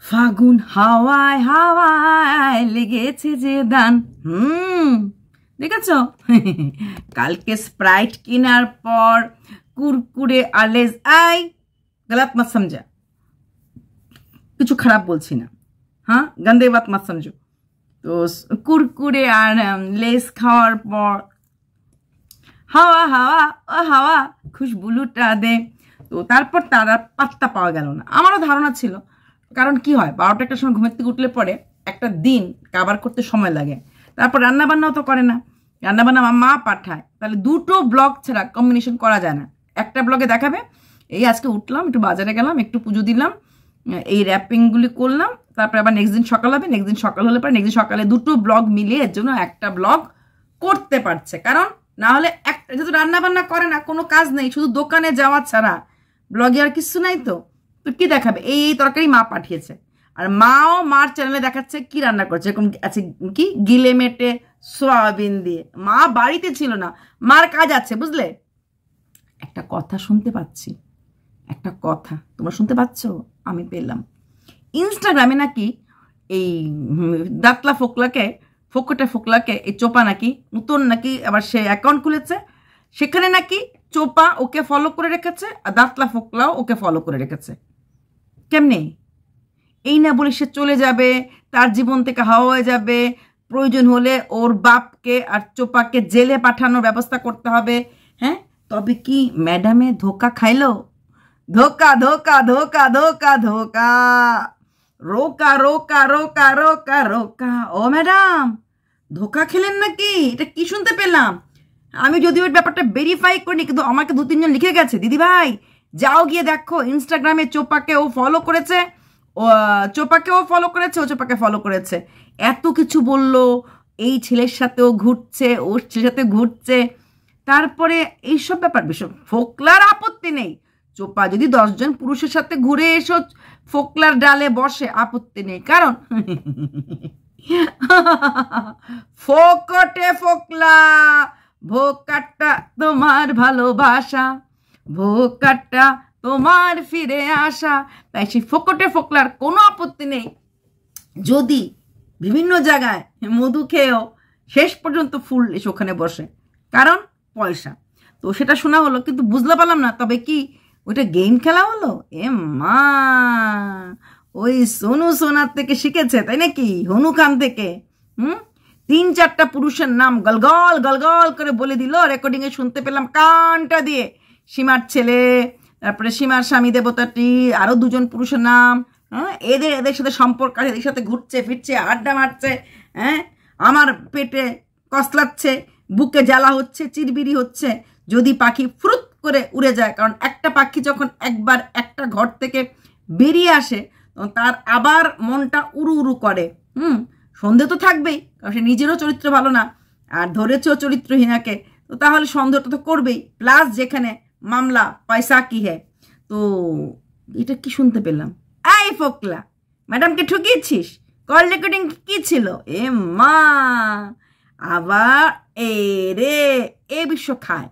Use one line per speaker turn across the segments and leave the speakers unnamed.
ফাগুন হাওয়ায় হাওয়ায় লেগেছে যে দান। দেখেছ? কালকে স্প্রাইট কেনার পর কুরকুরে আর লেজ, আই गलत मत समझा, কিছু খারাপ বলছি না, হ্যাঁ, গন্দে বাত মত সমঝো। তো কুরকুরে আর লেস খাওয়ার পর হাওয়া হাওয়া ও হাওয়া খুশবুলুটা দে। তো তারপর তার আর পাত্তা পাওয়া গেল না। আমারও ধারণা ছিল, কারণ কি হয়, 12টা একটা সময় ঘুমের থেকে উঠলে পরে একটা দিন কাবার করতে সময় লাগে, তারপর রান্নাবান্নাও তো করে না, রান্নাবান্না মা পাঠায়, তাহলে দুটো ব্লগ ছাড়া কম্বিনেশন করা যায় না। একটা ব্লগে দেখাবে এই আজকে উঠলাম, একটু বাজারে গেলাম, একটু পুজো দিলাম, এই র্যাপিংগুলি করলাম, তারপরে আবার নেক্সট দিন সকাল হবে, নেক্সট দিন সকাল হলে পরে নেক্সট দিন সকালে দুটো ব্লগ মিলিয়ে এর জন্য একটা ব্লগ করতে পারছে। কারণ না হলে একটা যেহেতু রান্নাবান্না করে না, কোনো কাজ নেই, শুধু দোকানে যাওয়া ছাড়া ব্লগে আর কিছু নাই, তো কি দেখাবে? এই তরকারি মা পাঠিয়েছে, আর মাও মার চ্যানেলে দেখাচ্ছে কি রান্না করছে, এরকম আছে কি গিলে মেটে সোয়াবিন দিয়ে। মা বাড়িতে ছিল না, মার কাজ আছে, বুঝলে? একটা কথা শুনতে পাচ্ছি, একটা কথা তোমরা শুনতে পাচ্ছ, আমি পেলাম ইনস্টাগ্রামে নাকি এই দাতলা ফোকলাকে এই চোপা নাকি নতুন নাকি আবার সে অ্যাকাউন্ট খুলেছে, সেখানে নাকি চোপা ওকে ফলো করে রেখেছে আর দাতলা ফোকলাও ওকে ফলো করে রেখেছে। কেমনে? এই না বলে সে চলে যাবে, তার জীবন থেকে হাওয়া হয়ে যাবে, প্রয়োজন হলে ওর বাপকে আর চোপাকে জেলে পাঠানোর ব্যবস্থা করতে হবে। হ্যাঁ, তবে কি ম্যাডামে ধোকা খাইলো? ধোকা ধোকা ধোকা ধোকা ধোকা, রোকা রোকা রোকা রোকা রোকা। ও ম্যাডাম, ধোকা খেলেন নাকি? এটা কি শুনতে পেলাম? আমি যদিও ওই ব্যাপারটা ভেরিফাই করিনি, কিন্তু আমাকে 2-3 জন লিখে গেছে, দিদি ভাই যাও গিয়ে দেখো ইনস্টাগ্রামে চোপাকে ও ফলো করেছে, ও চোপাকেও ফলো করেছে, ও চোপাকে ফলো করেছে, এত কিছু বললো, এই ছেলের সাথেও ঘুরছে, ওর ছেলের সাথে ঘুরছে। তারপরে এইসব ব্যাপার বিষয় ফোকলার আপত্তি নেই, চোপা যদি 10 জন পুরুষের সাথে ঘুরে এসো ফোকলার ডালে বসে, আপত্তি নেই, কারণ ফোকটে ফোকলা ভোকাটা তোমার ভালোবাসা, ভোকাটা তোমার ফিরে আসা। তাই সেই ফোকটে ফোকলার কোনো আপত্তি নেই যদি বিভিন্ন জায়গায় মধু খেয়েও শেষ পর্যন্ত ফুল এসে ওখানে বসে, কারণ পয়সা। তো সেটা শোনা হলো, কিন্তু বুঝতে পারলাম না, তবে কি ওইটা গেম খেলা হলো? এ মা, ওই সোনু সোনার থেকে শিখেছে তাই নাকি, হনু খান থেকে। 3-4টা পুরুষের নাম গলগল গলগল করে বলে দিল, রেকর্ডিংয়ে শুনতে পেলাম কানটা দিয়ে। সীমার ছেলে, তারপরে সীমার স্বামী দেবতাটি, আরও 2 জন পুরুষের নাম। হ্যাঁ, এদের সাথে সম্পর্ক আছে, এদের সাথে ঘুরছে ফিরছে, আড্ডা মারছে। হ্যাঁ, আমার পেটে কসলাচ্ছে, বুকে জ্বালা হচ্ছে, চিরবিরি হচ্ছে, যদি পাখি ফ্রুত করে উড়ে যায়। কারণ একটা পাখি যখন একবার একটা ঘর থেকে বেরিয়ে আসে, তখন তার আবার মনটা উড়ু উড়ু করে। সন্দেহ তো থাকবেই, কারণ সে নিজেরও চরিত্র ভালো না, আর ধরেছেও চরিত্রহীনাকে, তো তাহলে সন্দেহটা তো করবেই। প্লাস যেখানে মামলা পয়সা কি হ্যাঁ। তো এটা কি শুনতে পেলাম? আই ফোকলা, ম্যাডামকে ঠকিয়েছিস? কল রেকর্ডিং কি ছিল? এ মা, আবার এ রে, এ বিশ্ব খায়,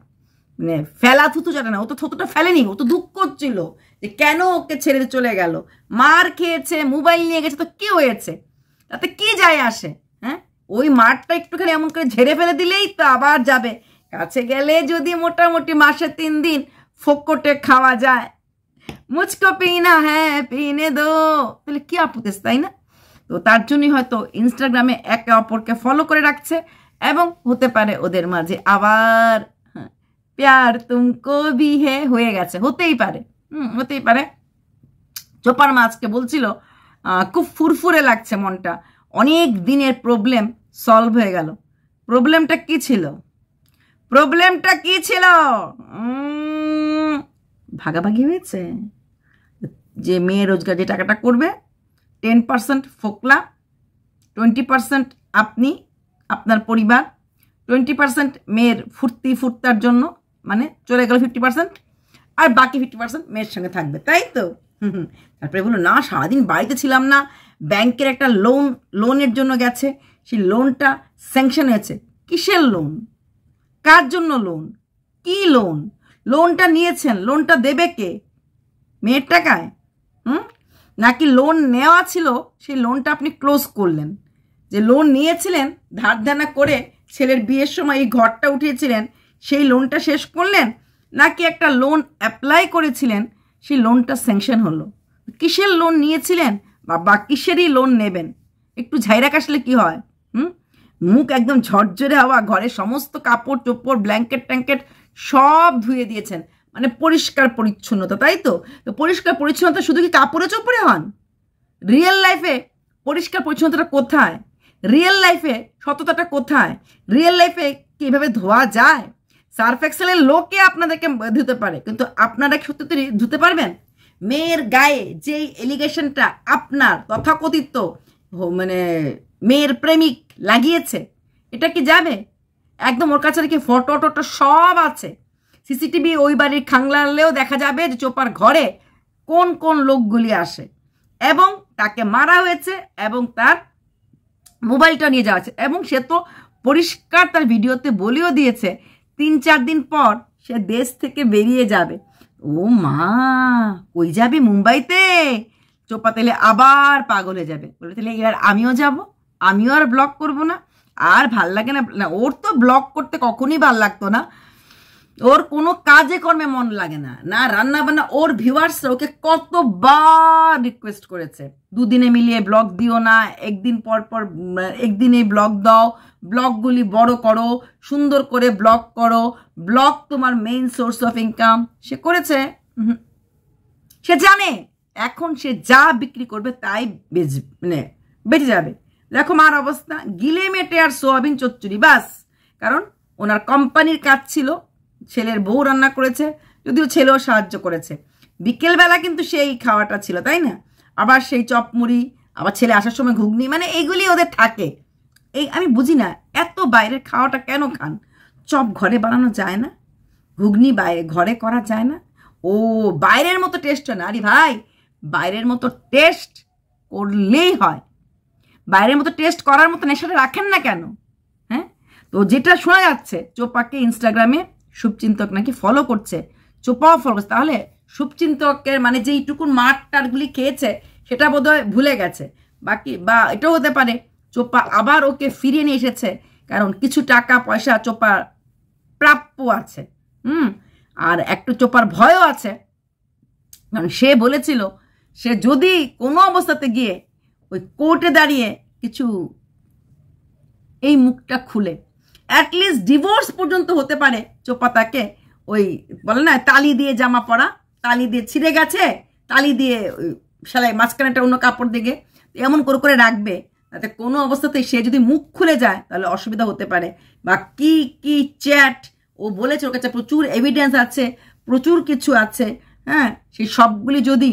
মানে ফেলা থুতু জানে না, ও তো থুতুটা ফেলেনি, ও তো দুঃখ করছিল যে কেন ওকে ছেড়ে চলে গেল। মার খেয়েছে, মোবাইল নিয়ে গেছে, তো কি হয়েছে, তাতে কি যায় আসে? হ্যাঁ, ওই মারটা একটুখানি এমন করে ঝেড়ে ফেলে দিলেই তো আবার যাবে। কাছে গেলে যদি মোটামুটি মাসে 3 দিন ফোকটে খাওয়া যায়, মুচকো পিনা হ্যাঁ পিনে দো, তাহলে কি আপত্তি, তাই না? তো তার জন্যই হয়তো ইনস্টাগ্রামে একে অপরকে ফলো করে রাখছে, এবং হতে পারে ওদের মাঝে আবার প্যার তুমকো ভি হে হয়ে গেছে, হতেই পারে, হতেই পারে। চোপার মা আজকে বলছিল খুব ফুরফুরে লাগছে মনটা, অনেক দিনের প্রবলেম সলভ হয়ে গেল। প্রবলেমটা কি ছিল? প্রবলেমটা কি ছিল? ভাগাভাগি হয়েছে, যে মেয়ে রোজগার যে টাকাটা করবে 10% ফোকলা, 20% আপনি আপনার পরিবার, 20% মেয়ের ফুর্তার জন্য, মানে চলে গেল 50%, আর বাকি 50% মেয়ের সঙ্গে থাকবে, তাই তো? তারপরে বললো না, সারাদিন বাড়িতে ছিলাম না, ব্যাংকের একটা লোনের জন্য গেছে, সেই লোনটা স্যাংশন হয়েছে। কিসের লোন? কার জন্য লোন? কি লোন? লোনটা নিয়েছেন, লোনটা দেবে কে? মেয়ের টাকায়। নাকি লোন নেওয়া ছিল, সেই লোনটা আপনি ক্লোজ করলেন? যে লোন নিয়েছিলেন ধার দেনা করে ছেলের বিয়ের সময় এই ঘরটা উঠিয়েছিলেন, সেই লোনটা শেষ করলেন? নাকি একটা লোন অ্যাপ্লাই করেছিলেন, সেই লোনটা স্যাংশন হলো? কিসের লোন নিয়েছিলেন বা কিসেরই লোন নেবেন? একটু ঝাইরা কাশলে কি হয়? মুখ একদম ঝরঝরে হওয়া, ঘরের সমস্ত কাপড় চোপড় ব্ল্যাঙ্কেট ট্যাঙ্কেট সব ধুয়ে দিয়েছেন, মানে পরিষ্কার পরিচ্ছন্নতা, তাই তো? তো পরিষ্কার পরিচ্ছন্নতা শুধু কি কাপড়ে চোপড়ে হন? রিয়েল লাইফে পরিষ্কার পরিচ্ছন্নতাটা কোথায়? রিয়েল লাইফে সততাটা কোথায়? রিয়েল লাইফে কি এভাবে ধোয়া যায়? সার্ফ এক্সেলের লোকে আপনাদেরকে ধুতে পারে, কিন্তু আপনারা কি সত্যি ধুতে পারবেন? মেয়ের গায়ে যেই এলিগেশনটা আপনার তথাকথিত মানে মেয়ের প্রেমিক লাগিয়েছে, এটা কি যাবে? একদম ওর কাছে কি ফটো টটো সব আছে, সিসিটিভি ওই বাড়ির খাংলালেও দেখা যাবে যে চোপার ঘরে কোন কোন লোকগুলি আসে, এবং তাকে মারা হয়েছে, এবং তার মোবাইলটা নিয়ে যাওয়া আছে, এবং সে তো পরিষ্কার তার ভিডিওতে বলেও দিয়েছে 3-4 দিন পর সে দেশ থেকে বেরিয়ে যাবে। ও মা, কই যাবে? মুম্বাইতে? চোপা তাহলে আবার পাগল হয়ে যাবে, বলে তাহলে এবার আমিও যাব, আমিও আর ব্লগ করব না। আর ভাল লাগে না, ওর তো ব্লগ করতে কখনই ভাল লাগতো না, ওর কোনো কাজে কর্মে মন লাগে না, না রান্না বান্না। ওর ভিউয়ার্সরা ওকে কতবার রিকোয়েস্ট করেছে, দুদিনে মিলিয়ে ব্লগ দিও না, একদিন পর পর একদিনে ব্লগ দাও, ব্লগগুলি বড় করো, সুন্দর করে ব্লগ করো, ব্লগ তোমার মেইন সোর্স অফ ইনকাম। সে করেছে, সে জানে এখন সে যা বিক্রি করবে তাই বেঁচে যাবে। দেখো মার অবস্থা, গিলে মেটে আর সোয়াবিন চচ্চড়ি বাস। কারণ ওনার কোম্পানির কাজ ছিল, ছেলের বউ রান্না করেছে, যদিও ছেলেও সাহায্য করেছে, বিকেলবেলা কিন্তু সেই খাওয়াটা ছিল, তাই না? আবার সেই চপমুড়ি, আবার ছেলে আসার সময় ঘুগনি, মানে এইগুলি ওদের থাকে। এই আমি বুঝি না এত বাইরের খাওয়াটা কেন খান? চপ ঘরে বানানো যায় না? ঘুগনি বাইরে ঘরে করা যায় না? ও বাইরের মতো টেস্ট হয় না? আরে ভাই, বাইরের মতো টেস্ট করলেই হয়, বাইরের মতো টেস্ট করার মতো নেশাটা রাখেন না কেন? হ্যাঁ, তো যেটা শোনা যাচ্ছে চোপাকে ইনস্টাগ্রামে শুভচিন্তক নাকি ফলো করছে, চোপাও ফলো করছে, তাহলে শুভচিন্তকের মানে যেইটুকুন মাঠ টাটগুলি খেয়েছে সেটা বোধহয় ভুলে গেছে। বাকি বা এটাও হতে পারে চোপা আবার ওকে ফিরিয়ে নিয়ে এসেছে, কারণ কিছু টাকা পয়সা চোপার প্রাপ্য আছে। আর একটু চোপার ভয়ও আছে, কারণ সে বলেছিল সে যদি কোনো অবস্থাতে গিয়ে ওই কোর্টে দাঁড়িয়ে কিছু এই মুখটা খুলে অ্যাটলিস্ট ডিভোর্স পর্যন্ত হতে পারে, চোপা তাকে ওই বলে না তালি দিয়ে জামা পরা, তালি দিয়ে ছিঁড়ে গেছে, তালি দিয়ে সেলাই মাঝখানেটা অন্য কাপড় দিকে এমন করে করে রাখবে, তাতে কোনো অবস্থাতেই সে যদি মুখ খুলে যায় তাহলে অসুবিধা হতে পারে। বা কি কি চ্যাট ও বলেছে, ওর কাছে প্রচুর এভিডেন্স আছে, প্রচুর কিছু আছে, হ্যাঁ, সেই সবগুলি যদি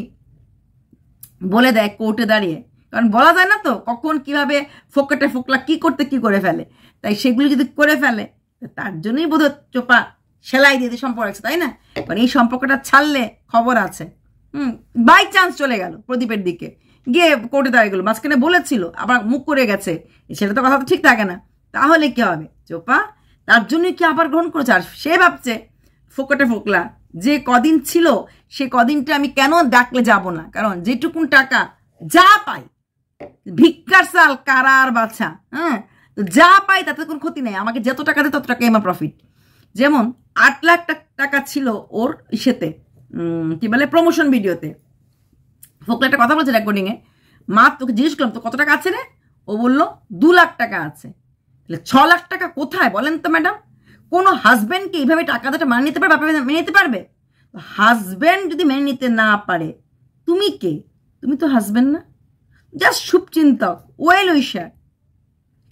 বলে দেয় কোর্টে দাঁড়িয়ে, কারণ বলা যায় না তো কখন কিভাবে ফোকটে ফোকলা কি করতে কি করে ফেলে, তাই সেগুলি যদি করে ফেলে তার জন্যই বোধহয় চোপা সেলাই দিয়ে সম্পর্ক আছে, তাই না? কারণ এই সম্পর্কটা ছাড়লে খবর আছে, বাই চান্স চলে গেল প্রদীপের দিকে গিয়ে কোর্টে দাঁড়িয়ে গেল, মাঝখানে বলেছিল আবার মুখ করে গেছে, সেটা তো কথা তো ঠিক থাকে না, তাহলে কি হবে? চোপা তার জন্যই কি আবার গ্রহণ করেছে, আর সে ভাবছে ফোকটে ফোকলা যে কদিন ছিল সে কদিনটা আমি কেন ডাকলে যাব না, কারণ যেটুকুন টাকা যা পাই, ভিক্ষার সাল কারা আর বাছা, হ্যাঁ, তো যা পাই তাতে কোনো ক্ষতি নেই, আমাকে যত টাকা দেয় তত টাকাই আমার প্রফিট। যেমন 8 লাখ টাকা ছিল ওর ইসেতে, কি বলে প্রমোশন ভিডিওতে, ফোকলা একটা কথা বলছে রেকর্ডিংয়ে, মা তোকে জিজ্ঞেস করলাম তো কত টাকা আছে রে, ও বললো 2 লাখ টাকা আছে। তাহলে 6 লাখ টাকা কোথায় বলেন তো ম্যাডাম? কোনো হাজব্যান্ডকে এইভাবে টাকা দিতে মেনে নিতে পারবে? মেনে নিতে পারবে? হাজব্যান্ড যদি মেনে নিতে না পারে, তুমি কে? তুমি তো হাজব্যান্ড না, জাস্ট শুভচিন্তক, ওয়েল উইশার।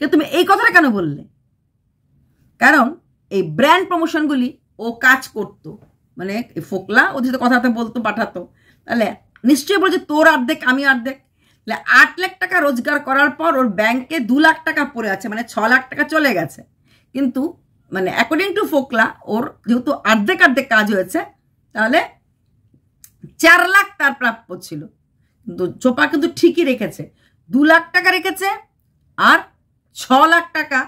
তুমি এই কথাটা কেন বললে? কারণ এই ব্র্যান্ড প্রমোশনগুলি ও কাজ করতো, মানে ফোকলা ও যদি কথাতে বলতো পাঠাতো, তাহলে নিশ্চয়ই বলছে তোর অর্ধেক আমি অর্ধেক। 8 লাখ টাকা রোজগার করার পর ওর ব্যাংকে 2 লাখ টাকা পড়ে আছে, মানে 6 লাখ টাকা চলে গেছে। কিন্তু মানে অ্যাকর্ডিং টু ফোকলা ওর যেহেতু অর্ধেক অর্ধেক কাজ হয়েছে, তাহলে 4 লাখ তার প্রাপ্য ছিল। কিন্তু চোপা কিন্তু ঠিকই রেখেছে, 2 লাখ টাকা রেখেছে আর 6 লাখ টাকা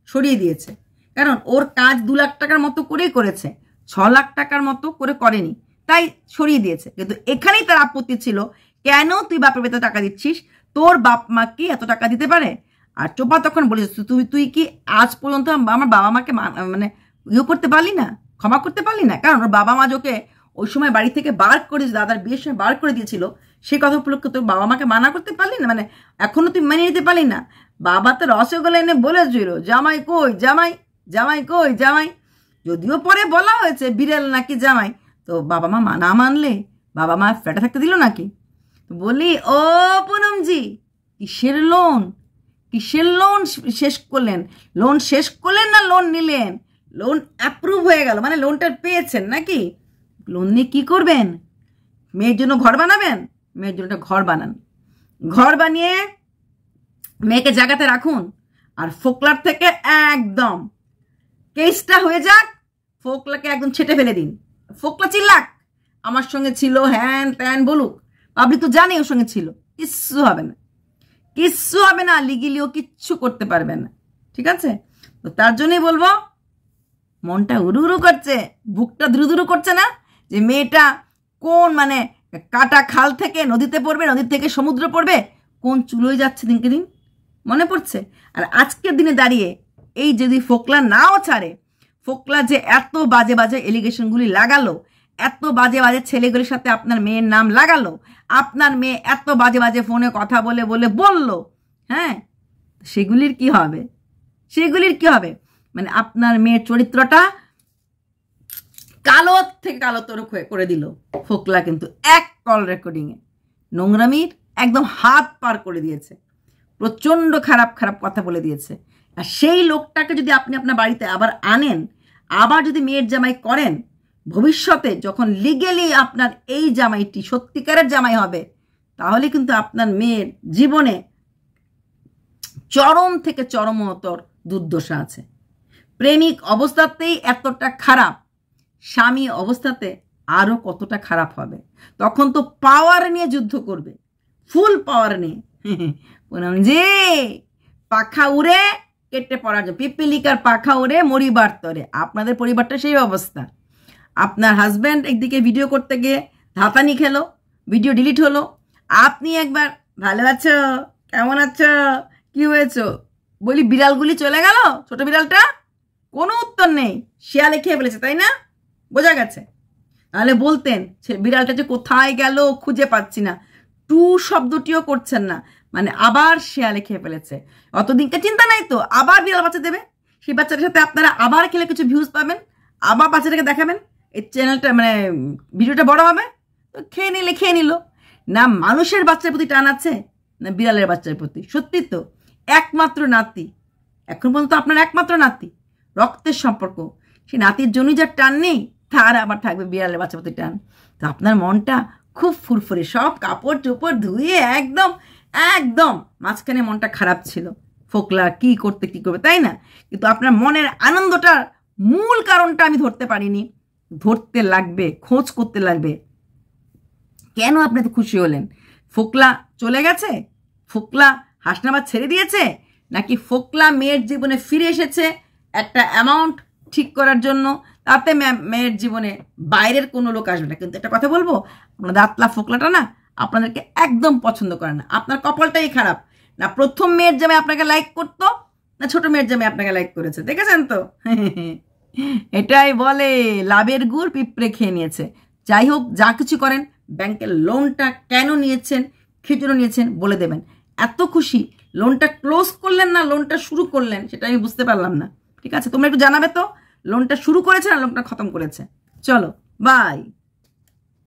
সরিয়ে দিয়েছে, কারণ ওর কাজ 2 লাখ টাকার মতো করেই করেছে, 6 লাখ টাকার মতো করে করেনি, তাই সরিয়ে দিয়েছে। কিন্তু এখানেই তার আপত্তি ছিল, কেন তুই বাপের বেতন টাকা দিচ্ছিস? তোর বাপ মা কি এত টাকা দিতে পারে? আর চোপা তখন বলেছিস তুই কি আজ পর্যন্ত আমার বাবা মাকে মানে করতে পারলি না, ক্ষমা করতে পারলি না? কারণ ওর বাবা মা ওকে ওই সময় বাড়ি থেকে বার করে, দাদার বিয়ের সময় বার করে দিয়েছিল, সেই কথা উপলক্ষে তোর বাবা মাকে মানা করতে পারলি না? মানে এখনো তুই মেনে নিতে পারলি না? বাবা তো রসগোল্লা এনে বলেছিল জামাই কই জামাই, জামাই কই জামাই। যদিও পরে বলা হয়েছে বিড়াল নাকি জামাই, তো বাবা মা না মানলে বাবা মা ফেটে থাকতে দিল নাকি? তো বলি ও পুনমজি, কিসের লোন, কিসের লোন শেষ করলেন? লোন শেষ করলেন না লোন নিলেন? লোন অ্যাপ্রুভ হয়ে গেল মানে লোনটা পেয়েছেন নাকি? লোন নিয়ে কী করবেন? মেয়ের জন্য ঘর বানাবেন? মেয়ের জন্য ঘর বানান, ঘর বানিয়ে মেয়েকে জায়গাতে রাখুন। আর ফোকলার থেকে একদম কেসটা হয়ে যাক, ফোকলাকে একদম ছেটে ফেলে দিন। ফোকলা চিল্লাক আমার সঙ্গে ছিল, হ্যান ত্যান বলুক, পাবলিক তো জানে ওর সঙ্গে ছিল। কিচ্ছু হবে না, কিচ্ছু হবে না, লিগেলিও কিচ্ছু করতে পারবেন না, ঠিক আছে? তো তার জন্যই বলবো, মনটা উড়ু উড়ু করছে, বুকটা ধুরু ধুরু করছে না যে মেয়েটা কোন মানে কাটা খাল থেকে নদীতে পড়বে, নদীর থেকে সমুদ্র পড়বে, কোন চুলোয় যাচ্ছে দিনকে দিন মনে পড়ছে। আর আজকের দিনে দাঁড়িয়ে এই যদি ফোকলা নাও ছাড়ে, ফোকলা যে এত বাজে বাজে এলিগেশনগুলি লাগালো, এত বাজে বাজে ছেলেগুলির সাথে আপনার মেয়ের নাম লাগালো, আপনার মেয়ে এত বাজে বাজে ফোনে কথা বলে বলে বললো, হ্যাঁ, সেগুলির কি হবে? সেগুলির কি হবে? মানে আপনার মেয়ের চরিত্রটা কালো থেকে কালোতর করে দিল ফোকলা। কিন্তু এক কল রেকর্ডিংয়ে নোংরামির একদম হাত পার করে দিয়েছে, প্রচণ্ড খারাপ খারাপ কথা বলে দিয়েছে। আর সেই লোকটাকে যদি আপনি আপনার বাড়িতে আবার আনেন, আবার যদি মেয়ের জামাই করেন, ভবিষ্যতে যখন লিগেলি আপনার এই জামাইটি সত্যিকারের জামাই হবে, তাহলে কিন্তু আপনার মেয়ের জীবনে চরম থেকে চরমতর দুর্দশা আছে। প্রেমিক অবস্থাতেই এতটা খারাপ, স্বামী অবস্থাতে আরও কতটা খারাপ হবে। তখন তো পাওয়ার নিয়ে যুদ্ধ করবে, ফুল পাওয়ার নিয়ে। যে পাখা উড়ে কেটে পড়ার জন্য, পিপিলিকার পাখা উড়ে মরিবার তরে। আপনাদের পরিবারটা সেই অবস্থা। আপনার হাজব্যান্ড একদিকে ভিডিও করতে গিয়ে ধাতানি খেলো, ভিডিও ডিলিট হলো, আপনি একবার ভালো আছো, কেমন আছো, কি হয়েছো বলি, বিড়ালগুলি চলে গেল, ছোট বিড়ালটা কোনো উত্তর নেই, শিয়ালে খেয়ে ফেলেছে, তাই না? বোঝা গেছে। তাহলে বলতেন বিড়ালটা যে কোথায় গেল খুঁজে পাচ্ছি না, টু শব্দটিও করছেন না, মানে আবার শিয়ালে খেয়ে ফেলেছে। অতদিনকে চিন্তা নাই তো, আবার বিড়াল বাচ্চা দেবে, সেই বাচ্চাটার সাথে আপনারা আবার খেলে কিছু ভিউজ পাবেন, আবার বাচ্চাটাকে দেখাবেন, এই চ্যানেলটা মানে ভিডিওটা বড় হবে। তো খেয়ে নিলে খেয়ে নিল না। মানুষের বাচ্চার প্রতি টান আছে না বিড়ালের বাচ্চার প্রতি? সত্যি তো, একমাত্র নাতি, এখন পর্যন্ত আপনার একমাত্র নাতি, রক্তের সম্পর্ক, সেই নাতির জন্যই যার টান নেই, তার আবার থাকবে বিড়ালের বাচ্চার প্রতি টান। তো আপনার মনটা খুব ফুরফুরে, সব কাপড় চোপড় ধুয়ে একদম একদম মাঝখানে মনটা খারাপ ছিল, ফোকলা কি করতে কি করবে, তাই না? কিন্তু আপনার মনের আনন্দটার মূল কারণটা আমি ধরতে পারিনি। ধরতে লাগবে, খোঁজ করতে লাগবে, কেন আপনি তো খুশি হলেন? ফোকলা চলে গেছে, ফোকলা হাসনাবাদ ছেড়ে দিয়েছে, নাকি ফোকলা মেয়ের জীবনে ফিরে এসেছে একটা অ্যামাউন্ট ঠিক করার জন্য, তাতে মেয়ের জীবনে বাইরের কোনো লোক আসবে না। কিন্তু একটা কথা বলবো, আপনার দাঁতলা ফোকলাটা না আপনাদেরকে একদম পছন্দ করে না। আপনার কপালটাই খারাপ, না প্রথম মেয়ের জামাই আপনাকে লাইক করতো, না ছোট মেয়ের জামাই আপনাকে লাইক করেছে, দেখেছেন তো? এটাই বলে লাভের গুড় পিঁপড়ে খেয়ে নিয়েছে। যাই হোক, যা কিছু করেন, ব্যাংকের লোনটা কেন নিয়েছেন, কি জন্য নিয়েছেন বলে দেবেন। এত খুশি লোনটা ক্লোজ করলেন না লোনটা শুরু করলেন, সেটা আমি বুঝতে পারলাম না। ঠিক আছে, তোমরা একটু জানাবে তো লোনটা শুরু করেছে না লোনটা খতম করেছে। চলো, বাই।